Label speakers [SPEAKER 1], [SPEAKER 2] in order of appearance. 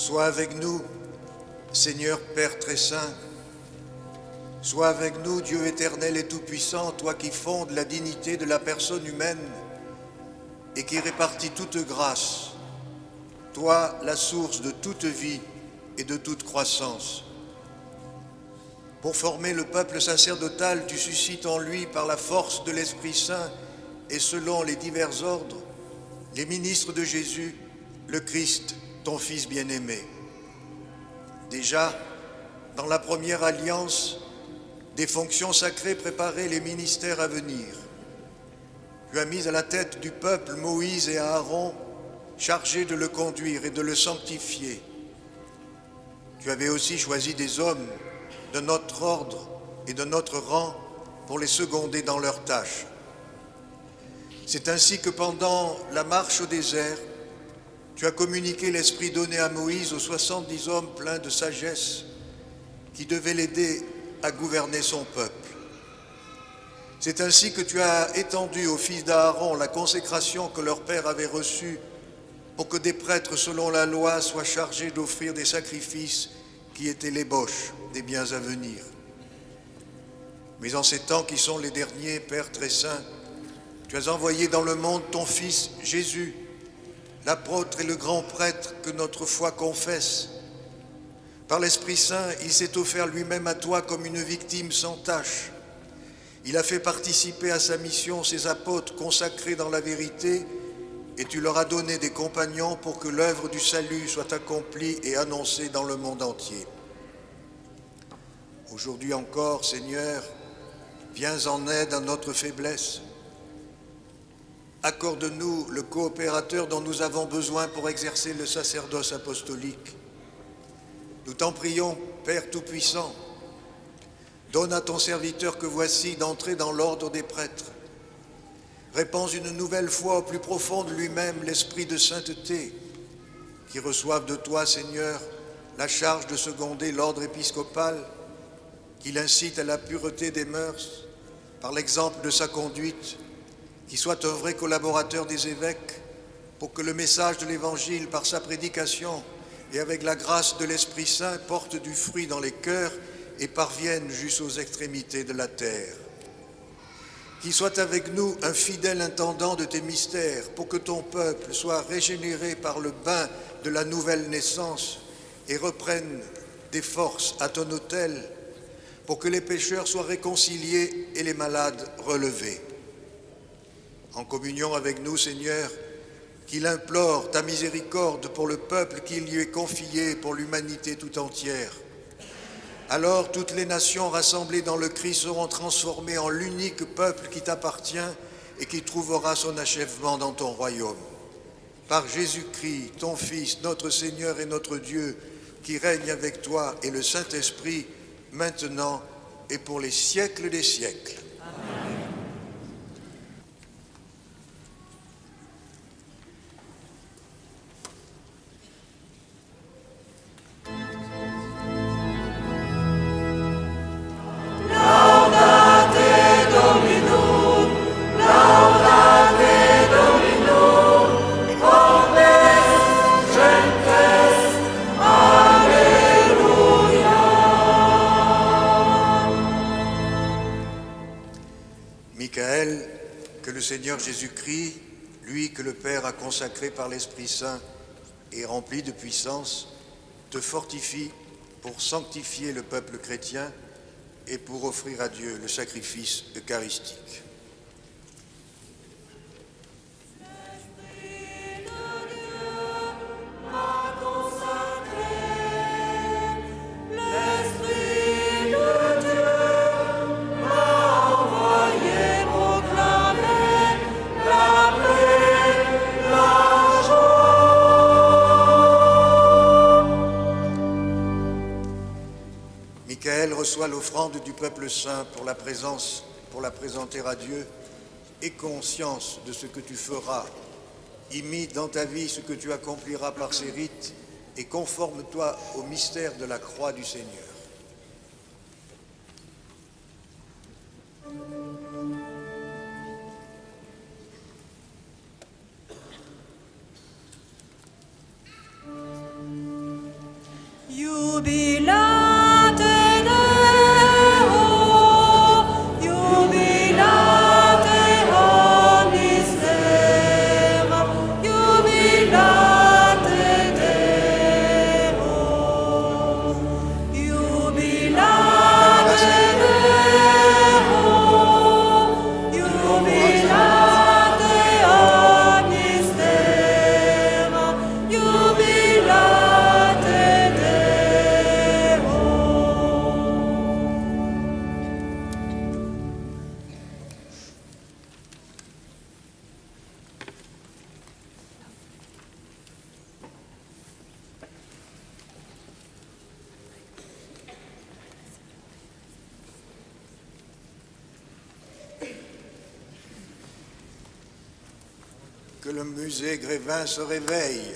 [SPEAKER 1] Sois avec nous, Seigneur Père très saint. Sois avec nous, Dieu éternel et tout-puissant, toi qui fondes la dignité de la personne humaine et qui répartis toute grâce, toi la source de toute vie et de toute croissance. Pour former le peuple sacerdotal, tu suscites en lui, par la force de l'Esprit Saint et selon les divers ordres, les ministres de Jésus, le Christ, ton Fils bien-aimé. Déjà, dans la première alliance, des fonctions sacrées préparaient les ministères à venir. Tu as mis à la tête du peuple Moïse et Aaron, chargés de le conduire et de le sanctifier. Tu avais aussi choisi des hommes de notre ordre et de notre rang pour les seconder dans leurs tâches. C'est ainsi que pendant la marche au désert, tu as communiqué l'esprit donné à Moïse aux 70 hommes pleins de sagesse qui devaient l'aider à gouverner son peuple. C'est ainsi que tu as étendu aux fils d'Aaron la consécration que leur père avait reçue pour que des prêtres selon la loi soient chargés d'offrir des sacrifices qui étaient l'ébauche des biens à venir. Mais en ces temps qui sont les derniers, Père très saint, tu as envoyé dans le monde ton Fils Jésus, l'apôtre et le grand prêtre que notre foi confesse. Par l'Esprit Saint, il s'est offert lui-même à toi comme une victime sans tache. Il a fait participer à sa mission ses apôtres consacrés dans la vérité et tu leur as donné des compagnons pour que l'œuvre du salut soit accomplie et annoncée dans le monde entier. Aujourd'hui encore, Seigneur, viens en aide à notre faiblesse. Accorde-nous le coopérateur dont nous avons besoin pour exercer le sacerdoce apostolique. Nous t'en prions, Père Tout-Puissant, donne à ton serviteur que voici d'entrer dans l'ordre des prêtres. Répands une nouvelle fois au plus profond de lui-même l'esprit de sainteté, qui reçoive de toi, Seigneur, la charge de seconder l'ordre épiscopal, qu'il incite à la pureté des mœurs, par l'exemple de sa conduite, qui soit un vrai collaborateur des évêques, pour que le message de l'Évangile, par sa prédication et avec la grâce de l'Esprit Saint, porte du fruit dans les cœurs et parvienne jusqu'aux extrémités de la terre. Qu'il soit avec nous un fidèle intendant de tes mystères, pour que ton peuple soit régénéré par le bain de la nouvelle naissance et reprenne des forces à ton autel, pour que les pécheurs soient réconciliés et les malades relevés. En communion avec nous, Seigneur, qu'il implore ta miséricorde pour le peuple qui lui est confié, pour l'humanité tout entière. Alors toutes les nations rassemblées dans le Christ seront transformées en l'unique peuple qui t'appartient et qui trouvera son achèvement dans ton royaume. Par Jésus-Christ, ton Fils, notre Seigneur et notre Dieu, qui règne avec toi et le Saint-Esprit, maintenant et pour les siècles des siècles. Amen. Michael, que le Seigneur Jésus-Christ, lui que le Père a consacré par l'Esprit Saint et rempli de puissance, te fortifie pour sanctifier le peuple chrétien et pour offrir à Dieu le sacrifice eucharistique. Michael reçoit l'offrande du peuple saint pour la présenter à Dieu, et conscience de ce que tu feras. Imite dans ta vie ce que tu accompliras par ces rites et conforme-toi au mystère de la croix du Seigneur. Que le musée Grévin se réveille.